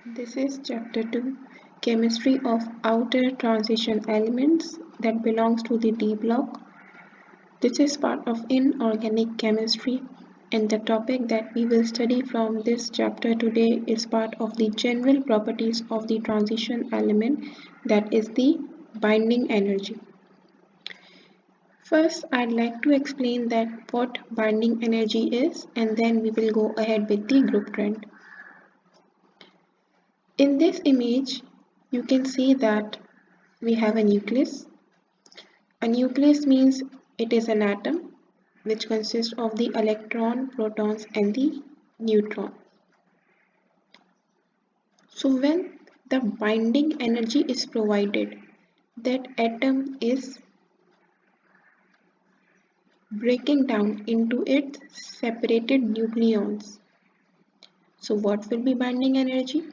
This is chapter 2, Chemistry of Outer Transition Elements, that belongs to the D block. This is part of inorganic chemistry, and the topic that we will study from this chapter today is part of the general properties of the transition element, that is the binding energy. First, I'd like to explain that what binding energy is, and then we will go ahead with the group trend. In this image, you can see that we have a nucleus. A nucleus means it is an atom which consists of the electron, protons and the neutron. So when the binding energy is provided, that atom is breaking down into its separated nucleons. So what will be binding energy?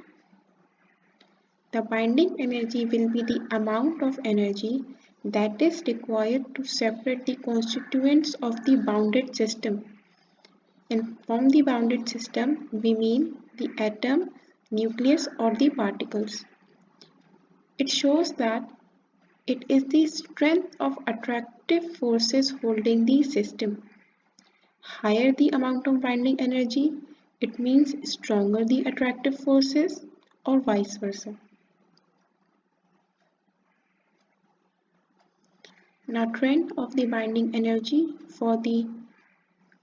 The binding energy will be the amount of energy that is required to separate the constituents of the bounded system. And from the bounded system, we mean the atom, nucleus or the particles. It shows that it is the strength of attractive forces holding the system. Higher the amount of binding energy, it means stronger the attractive forces or vice versa. Now trend of the binding energy for the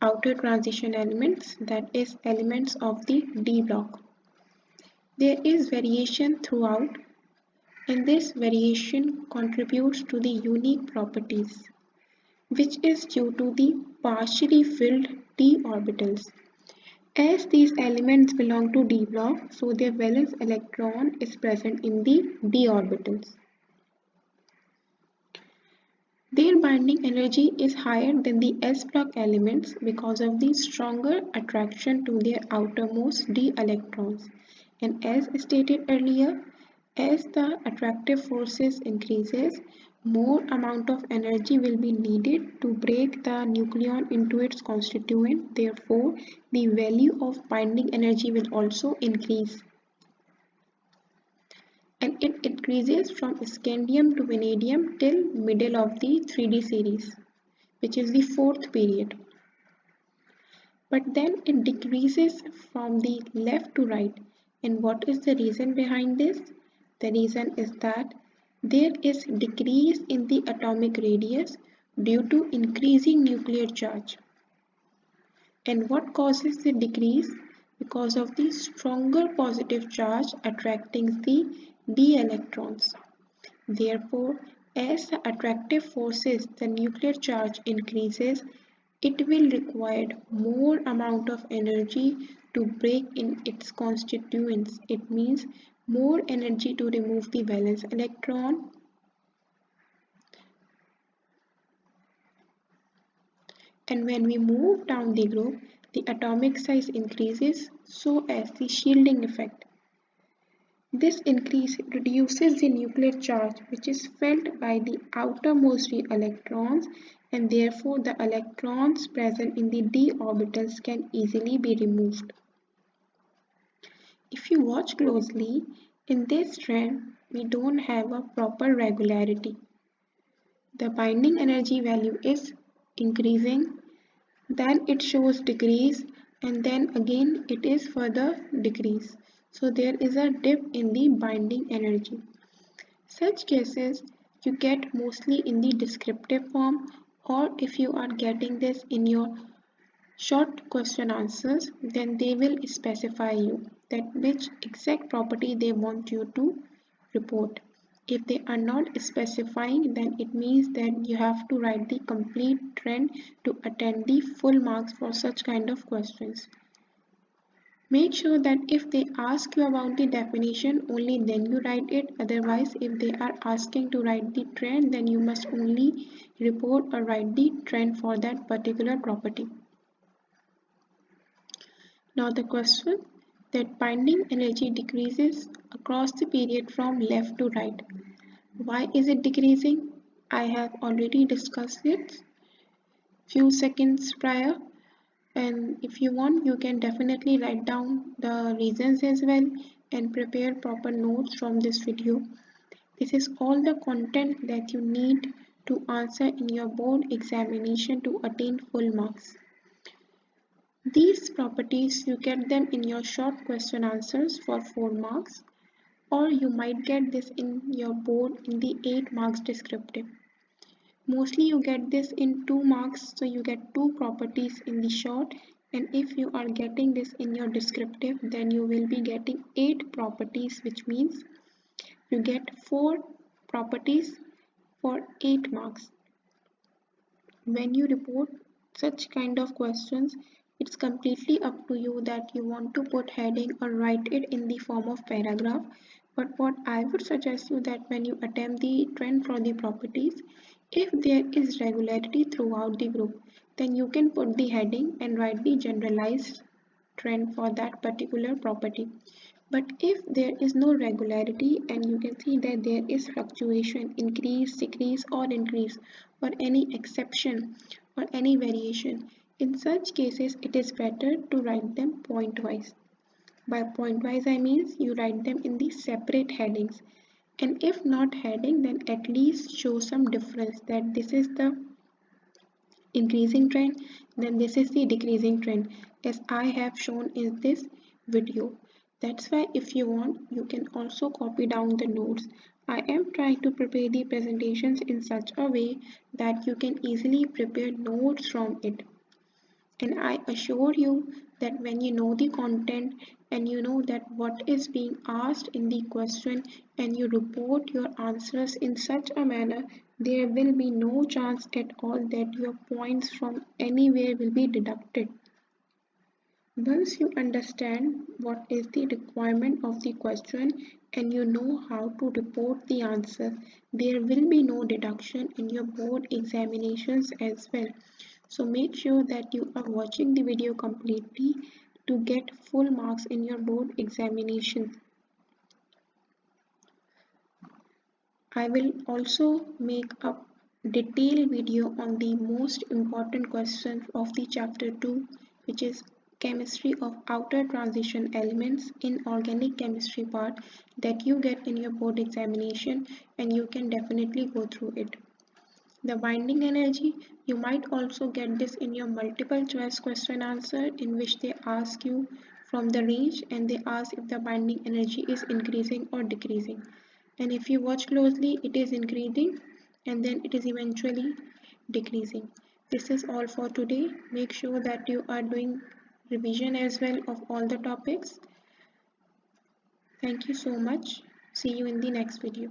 outer transition elements, that is elements of the D block. There is variation throughout, and this variation contributes to the unique properties, which is due to the partially filled d orbitals. As these elements belong to D block, so their valence electron is present in the d orbitals. Their binding energy is higher than the s block elements because of the stronger attraction to their outermost d electrons. And as stated earlier, as the attractive forces increases, more amount of energy will be needed to break the nucleon into its constituent. Therefore, the value of binding energy will also increase. And it increases from scandium to vanadium till middle of the 3D series, which is the fourth period. But then it decreases from the left to right. And what is the reason behind this? The reason is that there is decrease in the atomic radius due to increasing nuclear charge. And what causes the decrease? Because of the stronger positive charge attracting the d electrons. Therefore, as the attractive forces, the nuclear charge increases, it will require more amount of energy to break in its constituents. It means more energy to remove the valence electron, and when we move down the group, the atomic size increases so as the shielding effect. This increase reduces the nuclear charge which is felt by the outermost d electrons, and therefore the electrons present in the d orbitals can easily be removed. If you watch closely, in this trend we don't have a proper regularity. The binding energy value is increasing, then it shows decrease, and then again it is further decrease. So there is a dip in the binding energy. Such cases you get mostly in the descriptive form, or if you are getting this in your short question answers, then they will specify you that which exact property they want you to report. If they are not specifying, then it means that you have to write the complete trend to attend the full marks for such kind of questions. Make sure that if they ask you about the definition, only then you write it. Otherwise, if they are asking to write the trend, then you must only report or write the trend for that particular property. Now the question that binding energy decreases across the period from left to right. Why is it decreasing? I have already discussed it few seconds prior, and if you want you can definitely write down the reasons as well. and prepare proper notes from this video. This is all the content that you need to answer in your board examination to attain full marks. These properties, you get them in your short question answers for 4 marks, or you might get this in your board in the 8 marks descriptive. Mostly you get this in 2 marks, so you get 2 properties in the short, and if you are getting this in your descriptive, then you will be getting 8 properties, which means you get 4 properties for 8 marks. When you report such kind of questions, it's completely up to you that you want to put heading or write it in the form of paragraph. But what I would suggest you that when you attempt the trend for the properties, if there is regularity throughout the group, then you can put the heading and write the generalized trend for that particular property. But if there is no regularity and you can see that there is fluctuation, increase, decrease or increase, or any exception or any variation, in such cases it is better to write them point-wise. By point-wise I mean you write them in the separate headings, and if not heading, then at least show some difference that this is the increasing trend, then this is the decreasing trend, as I have shown in this video. That's why if you want, you can also copy down the notes. I am trying to prepare the presentations in such a way that you can easily prepare notes from it. And I assure you that when you know the content and you know that what is being asked in the question and you report your answers in such a manner, there will be no chance at all that your points from anywhere will be deducted. Once you understand what is the requirement of the question and you know how to report the answer, there will be no deduction in your board examinations as well. So make sure that you are watching the video completely to get full marks in your board examination. I will also make a detailed video on the most important question of the chapter 2, which is chemistry of outer transition elements in organic chemistry part, that you get in your board examination, and you can definitely go through it. The binding energy, you might also get this in your multiple choice question answer, in which they ask you from the range and they ask if the binding energy is increasing or decreasing. And if you watch closely, it is increasing and then it is eventually decreasing. This is all for today. Make sure that you are doing revision as well of all the topics. Thank you so much. See you in the next video.